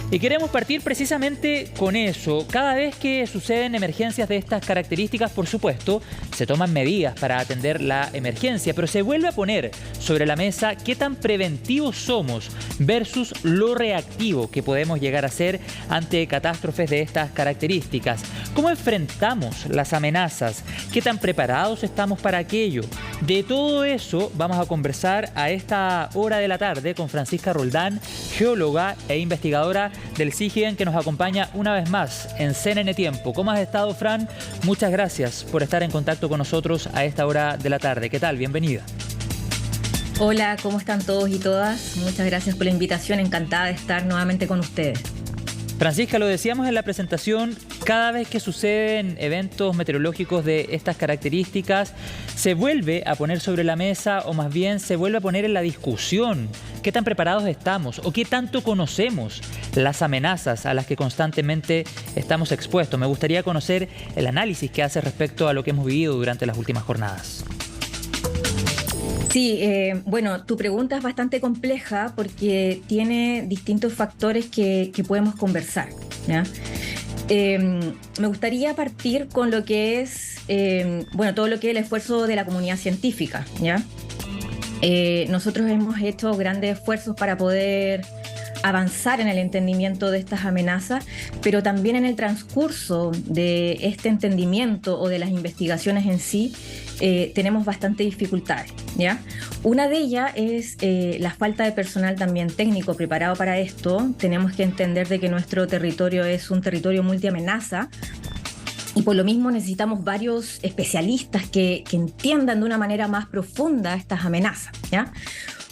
Y queremos partir precisamente con eso. Cada vez que suceden emergencias de estas características, por supuesto, se toman medidas para atender la emergencia, pero se vuelve a poner sobre la mesa qué tan preventivos somos versus lo reactivo que podemos llegar a ser ante catástrofes de estas características. ¿Cómo enfrentamos las amenazas? ¿Qué tan preparados estamos para aquello? De todo eso vamos a conversar a esta hora de la tarde con Francisca Roldán, geóloga e investigadora del CIGIEN, que nos acompaña una vez más en CNN Tiempo. ¿Cómo has estado, Fran? Muchas gracias por estar en contacto con nosotros a esta hora de la tarde. ¿Qué tal? Bienvenida. Hola, ¿cómo están todos y todas? Muchas gracias por la invitación, encantada de estar nuevamente con ustedes. Francisca, lo decíamos en la presentación, cada vez que suceden eventos meteorológicos de estas características, se vuelve a poner sobre la mesa, o más bien se vuelve a poner en la discusión, qué tan preparados estamos o qué tanto conocemos las amenazas a las que constantemente estamos expuestos. Me gustaría conocer el análisis que hace respecto a lo que hemos vivido durante las últimas jornadas. Sí, bueno, tu pregunta es bastante compleja porque tiene distintos factores que podemos conversar, ¿ya? Me gustaría partir con lo que es, todo lo que es el esfuerzo de la comunidad científica, ¿ya? Nosotros hemos hecho grandes esfuerzos para poder avanzar en el entendimiento de estas amenazas, pero también en el transcurso de este entendimiento o de las investigaciones en sí, tenemos bastantes dificultades, ¿ya? Una de ellas es la falta de personal también técnico preparado para esto. Tenemos que entender de que nuestro territorio es un territorio multiamenaza y por lo mismo necesitamos varios especialistas que entiendan de una manera más profunda estas amenazas, ¿ya?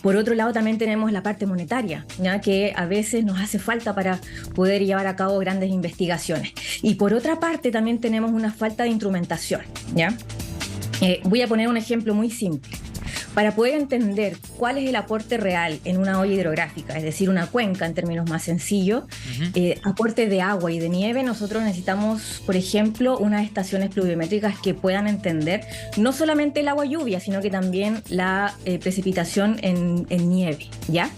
Por otro lado, también tenemos la parte monetaria, ¿ya? Que a veces nos hace falta para poder llevar a cabo grandes investigaciones. Y por otra parte, también tenemos una falta de instrumentación, ¿ya? Voy a poner un ejemplo muy simple. Para poder entender cuál es el aporte real en una olla hidrográfica, es decir, una cuenca en términos más sencillos, aporte de agua y de nieve, nosotros necesitamos, por ejemplo, unas estaciones pluviométricas que puedan entender no solamente el agua lluvia, sino que también la precipitación en nieve, ¿ya?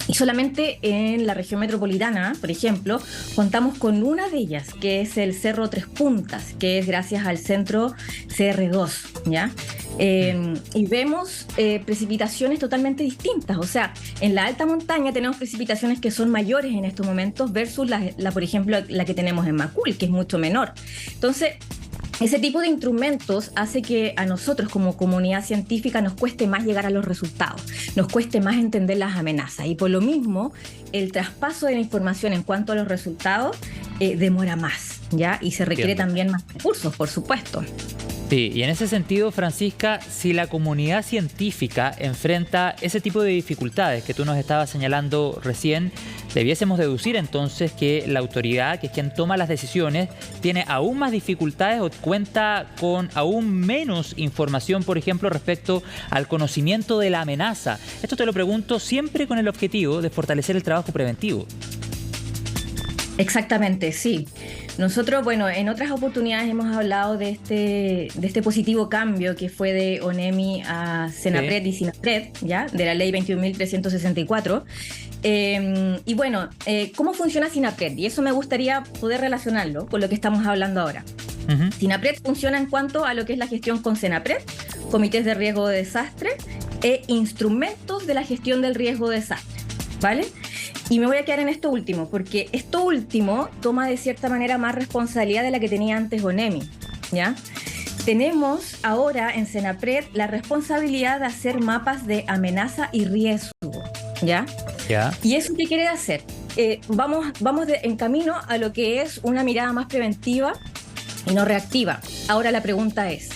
Y solamente en la región metropolitana, por ejemplo, contamos con una de ellas, que es el Cerro Tres Puntas, que es gracias al centro CR2, ¿ya? Y vemos precipitaciones totalmente distintas. O sea, en la alta montaña tenemos precipitaciones que son mayores en estos momentos versus por ejemplo, la que tenemos en Macul, que es mucho menor. Entonces, ese tipo de instrumentos hace que a nosotros como comunidad científica nos cueste más llegar a los resultados, nos cueste más entender las amenazas y por lo mismo el traspaso de la información en cuanto a los resultados demora más, ¿ya? Y se requiere también más recursos, por supuesto. Sí, y en ese sentido, Francisca, si la comunidad científica enfrenta ese tipo de dificultades que tú nos estabas señalando recién, debiésemos deducir entonces que la autoridad, que es quien toma las decisiones, tiene aún más dificultades o cuenta con aún menos información, por ejemplo, respecto al conocimiento de la amenaza. Esto te lo pregunto siempre con el objetivo de fortalecer el trabajo preventivo. Exactamente, sí. Nosotros, bueno, en otras oportunidades hemos hablado de este positivo cambio que fue de ONEMI a CENAPRED y SINAPRED, ¿ya? De la ley 21.364. Y bueno, ¿cómo funciona SINAPRED? Y eso me gustaría poder relacionarlo con lo que estamos hablando ahora. SINAPRED funciona en cuanto a lo que es la gestión con CENAPRED, comités de riesgo de desastre e instrumentos de la gestión del riesgo de desastre, ¿vale? Y me voy a quedar en esto último, porque esto último toma de cierta manera más responsabilidad de la que tenía antes ONEMI, ¿ya? Tenemos ahora en CENAPRED la responsabilidad de hacer mapas de amenaza y riesgo, ¿ya? ¿Y eso qué quiere hacer? Vamos en camino a lo que es una mirada más preventiva y no reactiva. Ahora la pregunta es,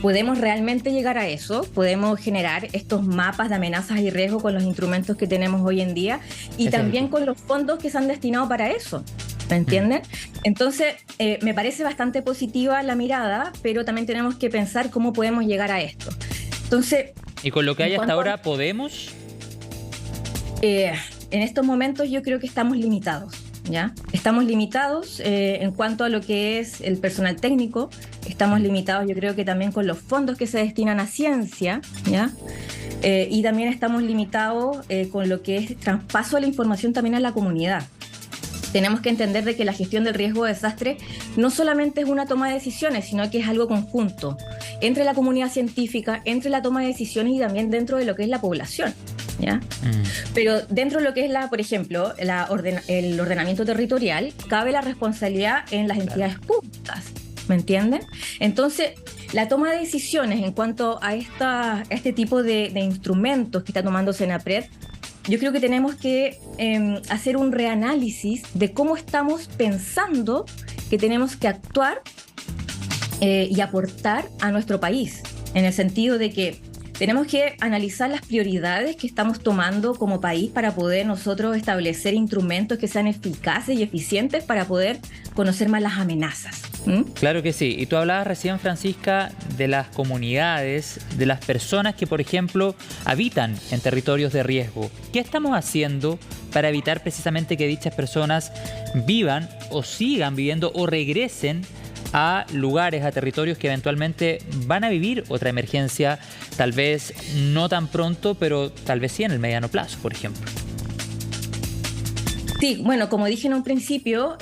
¿podemos realmente llegar a eso? ¿Podemos generar estos mapas de amenazas y riesgos con los instrumentos que tenemos hoy en día? Y también con los fondos que se han destinado para eso. ¿Me entienden? Entonces, me parece bastante positiva la mirada, pero también tenemos que pensar cómo podemos llegar a esto. Entonces, ¿y con lo que hay hasta ahora podemos? En estos momentos yo creo que estamos limitados, ¿ya? Estamos limitados en cuanto a lo que es el personal técnico, estamos limitados yo creo que también con los fondos que se destinan a ciencia, ¿ya? Y también estamos limitados con lo que es traspaso de la información también a la comunidad. tenemos que entender de que la gestión del riesgo de desastre no solamente es una toma de decisiones, sino que es algo conjunto entre la comunidad científica, entre la toma de decisiones y también dentro de lo que es la población, ¿ya? Pero dentro de lo que es, por ejemplo, el ordenamiento territorial, cabe la responsabilidad en las entidades públicas, ¿me entienden? Entonces, la toma de decisiones en cuanto a este tipo de instrumentos que está tomando Senapred, yo creo que tenemos que hacer un reanálisis de cómo estamos pensando que tenemos que actuar y aportar a nuestro país, en el sentido de que tenemos que analizar las prioridades que estamos tomando como país para poder nosotros establecer instrumentos que sean eficaces y eficientes para poder conocer más las amenazas. Claro que sí. Y tú hablabas recién, Francisca, de las comunidades, de las personas que, por ejemplo, habitan en territorios de riesgo. ¿Qué estamos haciendo para evitar precisamente que dichas personas vivan o sigan viviendo o regresen a lugares, a territorios que eventualmente van a vivir otra emergencia, tal vez no tan pronto, pero tal vez sí en el mediano plazo, por ejemplo? Sí, bueno, como dije en un principio,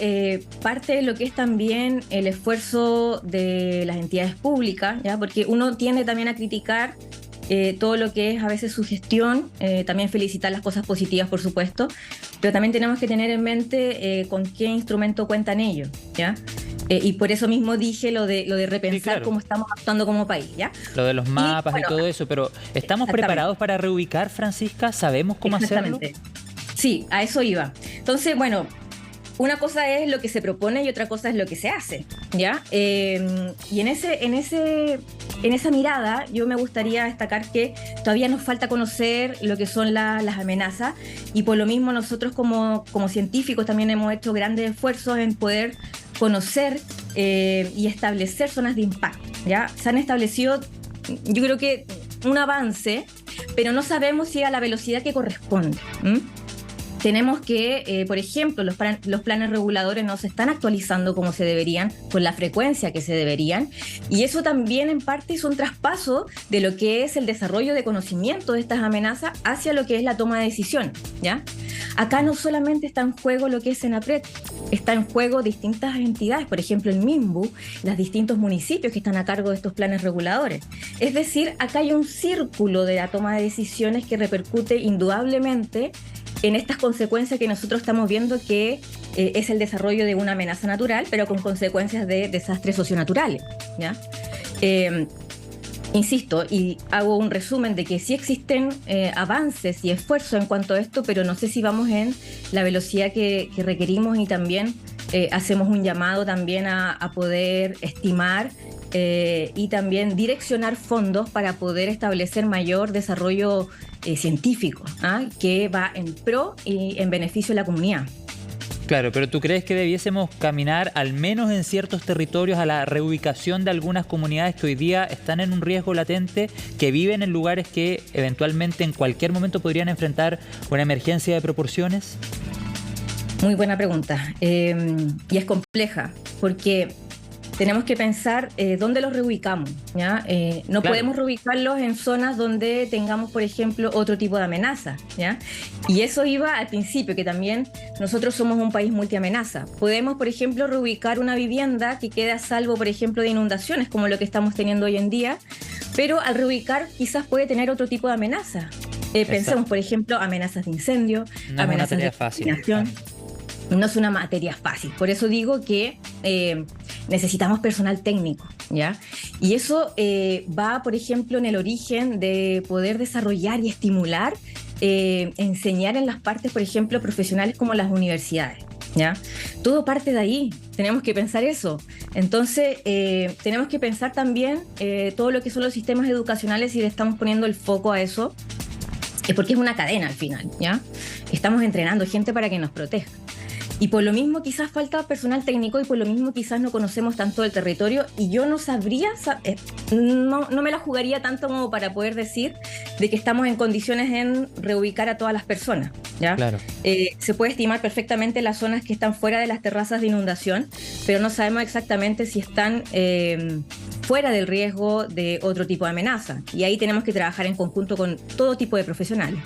parte de lo que es también el esfuerzo de las entidades públicas, ¿ya? Porque uno tiende también a criticar todo lo que es a veces su gestión, también felicitar las cosas positivas, por supuesto, pero también tenemos que tener en mente con qué instrumento cuentan ellos, ¿ya? Y por eso mismo dije lo de repensar, sí, claro, cómo estamos actuando como país, ¿ya? Lo de los mapas y todo eso, pero ¿estamos preparados para reubicar, Francisca? ¿Sabemos cómo hacerlo? Sí, a eso iba. Entonces, bueno, una cosa es lo que se propone y otra cosa es lo que se hace, ¿ya? Y en esa mirada yo me gustaría destacar que todavía nos falta conocer lo que son las amenazas, y por lo mismo nosotros como científicos también hemos hecho grandes esfuerzos en poder conocer y establecer zonas de impacto, ¿ya? Se han establecido, yo creo que un avance, pero no sabemos si a la velocidad que corresponde. Tenemos que, por ejemplo, los planes reguladores no se están actualizando como se deberían, con la frecuencia que se deberían, y eso también en parte es un traspaso de lo que es el desarrollo de conocimiento de estas amenazas hacia lo que es la toma de decisiones, ¿ya? Acá no solamente está en juego lo que es Senapred, está en juego distintas entidades, por ejemplo el MIMBU, los distintos municipios que están a cargo de estos planes reguladores. Es decir, acá hay un círculo de la toma de decisiones que repercute indudablemente en estas consecuencias que nosotros estamos viendo, que es el desarrollo de una amenaza natural, pero con consecuencias de desastres socionaturales, ¿ya? Insisto, y hago un resumen de que sí existen avances y esfuerzos en cuanto a esto, pero no sé si vamos en la velocidad que requerimos, y también hacemos un llamado también a poder estimar y también direccionar fondos para poder establecer mayor desarrollo científico, que va en pro y en beneficio de la comunidad. Claro, pero ¿tú crees que debiésemos caminar al menos en ciertos territorios a la reubicación de algunas comunidades que hoy día están en un riesgo latente, que viven en lugares que eventualmente en cualquier momento podrían enfrentar una emergencia de proporciones? Muy buena pregunta, y es compleja, porque tenemos que pensar dónde los reubicamos, ¿ya? No podemos reubicarlos en zonas donde tengamos, por ejemplo, otro tipo de amenaza, ¿ya? Y eso iba al principio, que también nosotros somos un país multiamenaza. Podemos, por ejemplo, reubicar una vivienda que quede a salvo, por ejemplo, de inundaciones, como lo que estamos teniendo hoy en día, pero al reubicar quizás puede tener otro tipo de amenaza. Pensemos, por ejemplo, amenazas de incendio, amenazas de contaminación. No es una materia fácil, por eso digo que necesitamos personal técnico, ¿ya? Y eso va, por ejemplo, en el origen de poder desarrollar y estimular, enseñar en las partes, por ejemplo, profesionales como las universidades, ¿ya? Todo parte de ahí, tenemos que pensar eso. Entonces, tenemos que pensar también todo lo que son los sistemas educacionales, y le estamos poniendo el foco a eso, porque es una cadena al final, ¿ya? Estamos entrenando gente para que nos proteja. Y por lo mismo quizás falta personal técnico, y por lo mismo quizás no conocemos tanto el territorio, y yo no sabría, no me la jugaría tanto como para poder decir de que estamos en condiciones en reubicar a todas las personas, ¿ya? Claro. Se puede estimar perfectamente las zonas que están fuera de las terrazas de inundación, pero no sabemos exactamente si están fuera del riesgo de otro tipo de amenaza, y ahí tenemos que trabajar en conjunto con todo tipo de profesionales.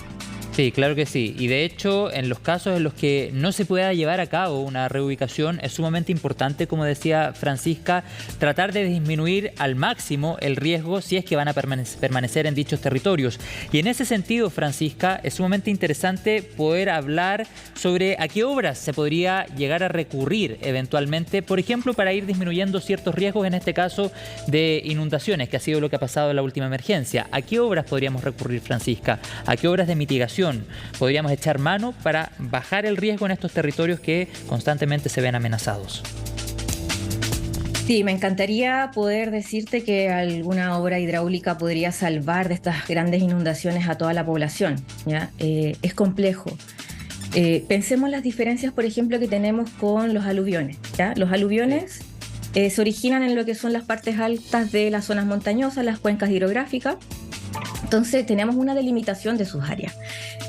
Sí, claro que sí. Y de hecho, en los casos en los que no se pueda llevar a cabo una reubicación, es sumamente importante, como decía Francisca, tratar de disminuir al máximo el riesgo si es que van a permanecer en dichos territorios. Y en ese sentido, Francisca, es sumamente interesante poder hablar sobre a qué obras se podría llegar a recurrir eventualmente, por ejemplo, para ir disminuyendo ciertos riesgos, en este caso de inundaciones, que ha sido lo que ha pasado en la última emergencia. ¿A qué obras podríamos recurrir, Francisca? ¿A qué obras de mitigación podríamos echar mano para bajar el riesgo en estos territorios que constantemente se ven amenazados? Sí, me encantaría poder decirte que alguna obra hidráulica podría salvar de estas grandes inundaciones a toda la población, ¿ya? Es complejo. Pensemos las diferencias, por ejemplo, que tenemos con los aluviones, ¿ya? Los aluviones se originan en lo que son las partes altas de las zonas montañosas, las cuencas hidrográficas. Entonces tenemos una delimitación de sus áreas.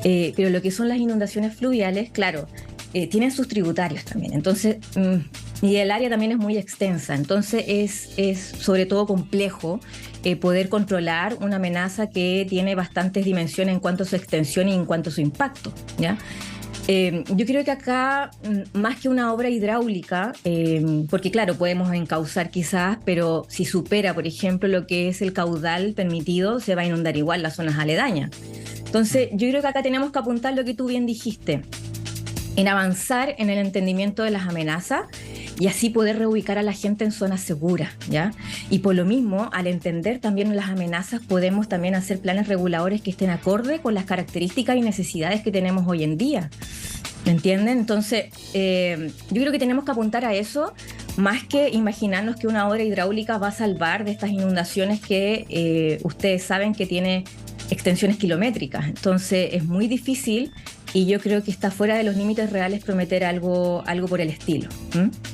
Pero lo que son las inundaciones fluviales, claro, tienen sus tributarios también. Entonces, y el área también es muy extensa. Entonces es sobre todo complejo poder controlar una amenaza que tiene bastantes dimensiones en cuanto a su extensión y en cuanto a su impacto, ¿ya? Yo creo que acá, más que una obra hidráulica, porque claro, podemos encauzar quizás, pero si supera, por ejemplo, lo que es el caudal permitido, se va a inundar igual las zonas aledañas. Entonces, yo creo que acá tenemos que apuntar lo que tú bien dijiste, en avanzar en el entendimiento de las amenazas y así poder reubicar a la gente en zonas seguras, ¿ya? Y por lo mismo, al entender también las amenazas, podemos también hacer planes reguladores que estén acorde con las características y necesidades que tenemos hoy en día. ¿Me entienden? Entonces, yo creo que tenemos que apuntar a eso, más que imaginarnos que una obra hidráulica va a salvar de estas inundaciones que ustedes saben que tiene extensiones kilométricas. Entonces, es muy difícil y yo creo que está fuera de los límites reales prometer algo por el estilo.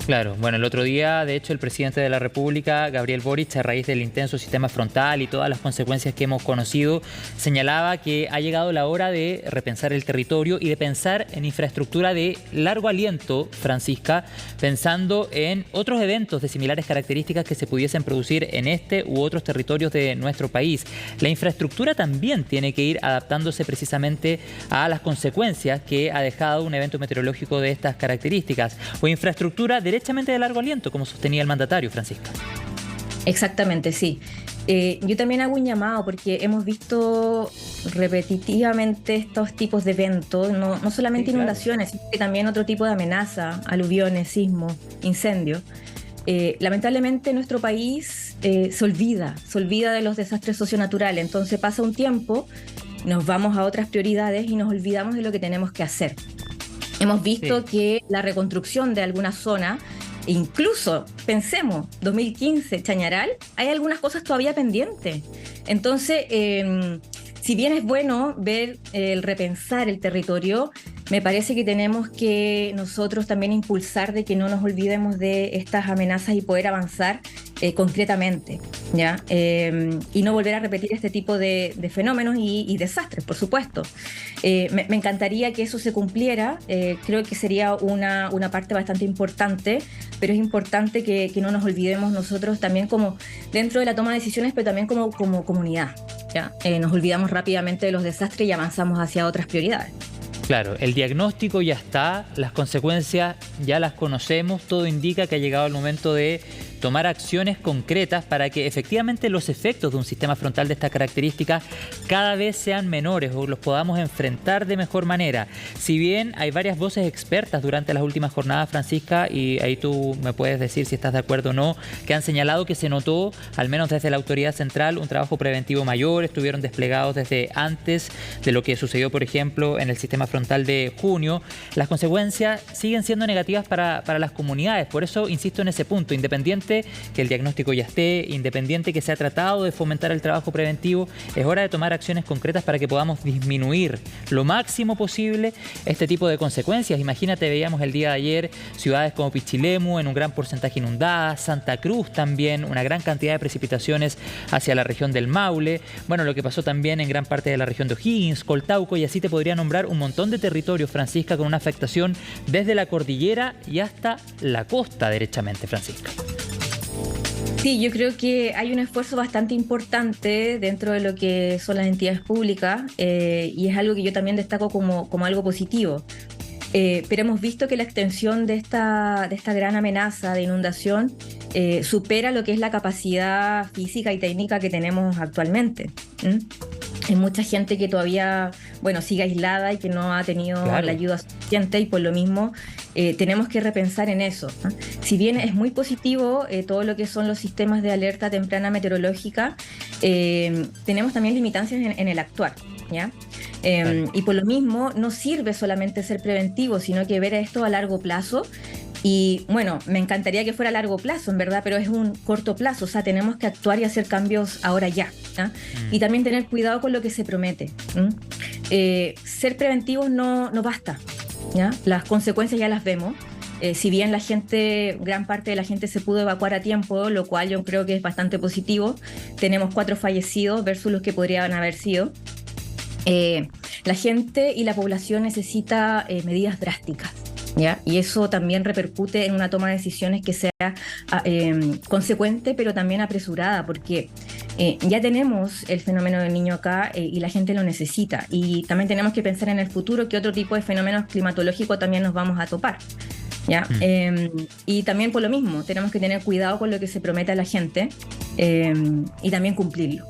Claro, bueno, el otro día, de hecho, el presidente de la República, Gabriel Boric, a raíz del intenso sistema frontal y todas las consecuencias que hemos conocido, señalaba que ha llegado la hora de repensar el territorio y de pensar en infraestructura de largo aliento, Francisca, pensando en otros eventos de similares características que se pudiesen producir en este u otros territorios de nuestro país. La infraestructura también tiene que ir adaptándose precisamente a las consecuencias que ha dejado un evento meteorológico de estas características, o infraestructura derechamente de largo aliento, como sostenía el mandatario, Francisca. Exactamente, sí. Yo también hago un llamado porque hemos visto repetitivamente estos tipos de eventos, no solamente sí, inundaciones, sino que también otro tipo de amenaza, aluviones, sismos, incendios. Lamentablemente nuestro país se olvida de los desastres socionaturales, entonces pasa un tiempo, nos vamos a otras prioridades y nos olvidamos de lo que tenemos que hacer. Hemos visto que la reconstrucción de alguna zona, incluso, pensemos, 2015, Chañaral, hay algunas cosas todavía pendientes. Entonces, si bien es bueno ver el repensar el territorio, me parece que tenemos que nosotros también impulsar de que no nos olvidemos de estas amenazas y poder avanzar concretamente, ¿ya? Y no volver a repetir este tipo de fenómenos y desastres, por supuesto. Me encantaría que eso se cumpliera, creo que sería una parte bastante importante, pero es importante que no nos olvidemos nosotros también como dentro de la toma de decisiones, pero también como comunidad, ¿ya? Nos olvidamos rápidamente de los desastres y avanzamos hacia otras prioridades. Claro, el diagnóstico ya está, las consecuencias ya las conocemos, todo indica que ha llegado el momento de tomar acciones concretas para que efectivamente los efectos de un sistema frontal de estas características cada vez sean menores o los podamos enfrentar de mejor manera. Si bien hay varias voces expertas durante las últimas jornadas, Francisca, y ahí tú me puedes decir si estás de acuerdo o no, que han señalado que se notó, al menos desde la autoridad central, un trabajo preventivo mayor, estuvieron desplegados desde antes de lo que sucedió, por ejemplo, en el sistema frontal de junio. Las consecuencias siguen siendo negativas para las comunidades, por eso insisto en ese punto, independiente que el diagnóstico ya esté, independiente que se ha tratado de fomentar el trabajo preventivo, es hora de tomar acciones concretas para que podamos disminuir lo máximo posible este tipo de consecuencias. Imagínate, veíamos el día de ayer ciudades como Pichilemu en un gran porcentaje inundadas, Santa Cruz también, una gran cantidad de precipitaciones hacia la región del Maule, bueno, lo que pasó también en gran parte de la región de O'Higgins, Coltauco, y así te podría nombrar un montón de territorios, Francisca, con una afectación desde la cordillera y hasta la costa derechamente, Francisca. Sí, yo creo que hay un esfuerzo bastante importante dentro de lo que son las entidades públicas y es algo que yo también destaco como algo positivo. Pero hemos visto que la extensión de esta gran amenaza de inundación supera lo que es la capacidad física y técnica que tenemos actualmente. Hay mucha gente que todavía, bueno, sigue aislada y que no ha tenido Claro. la ayuda suficiente y por lo mismo tenemos que repensar en eso, ¿no? Si bien es muy positivo todo lo que son los sistemas de alerta temprana meteorológica, tenemos también limitancias en el actuar, ¿ya? Claro. Y por lo mismo no sirve solamente ser preventivo, sino que ver esto a largo plazo. Y bueno, me encantaría que fuera a largo plazo, en verdad, pero es un corto plazo, o sea, tenemos que actuar y hacer cambios ahora ya, ¿ya? Y también tener cuidado con lo que se promete. Ser preventivos no basta, ¿ya? Las consecuencias ya las vemos. Si bien gran parte de la gente se pudo evacuar a tiempo, lo cual yo creo que es bastante positivo, tenemos 4 fallecidos versus los que podrían haber sido. La gente y la población necesita medidas drásticas, ¿ya? Y eso también repercute en una toma de decisiones que sea consecuente, pero también apresurada, porque ya tenemos el fenómeno del Niño acá y la gente lo necesita. Y también tenemos que pensar en el futuro qué otro tipo de fenómenos climatológicos también nos vamos a topar, ¿ya? Y también por lo mismo, tenemos que tener cuidado con lo que se promete a la gente y también cumplirlo.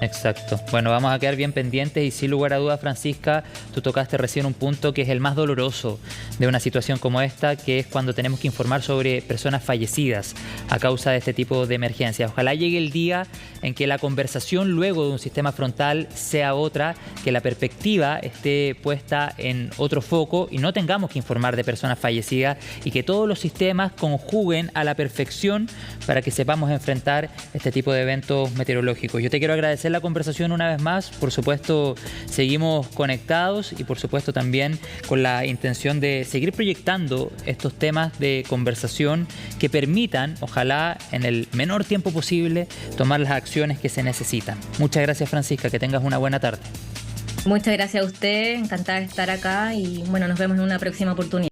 Exacto. Bueno, vamos a quedar bien pendientes y sin lugar a dudas, Francisca, tú tocaste recién un punto que es el más doloroso de una situación como esta, que es cuando tenemos que informar sobre personas fallecidas a causa de este tipo de emergencias. Ojalá llegue el día en que la conversación luego de un sistema frontal sea otra, que la perspectiva esté puesta en otro foco y no tengamos que informar de personas fallecidas y que todos los sistemas conjuguen a la perfección para que sepamos enfrentar este tipo de eventos meteorológicos. Yo te quiero agradecer la conversación una vez más. Por supuesto, seguimos conectados y por supuesto también con la intención de seguir proyectando estos temas de conversación que permitan, ojalá en el menor tiempo posible, tomar las acciones que se necesitan. Muchas gracias, Francisca, que tengas una buena tarde. Muchas gracias a usted, encantada de estar acá y bueno, nos vemos en una próxima oportunidad.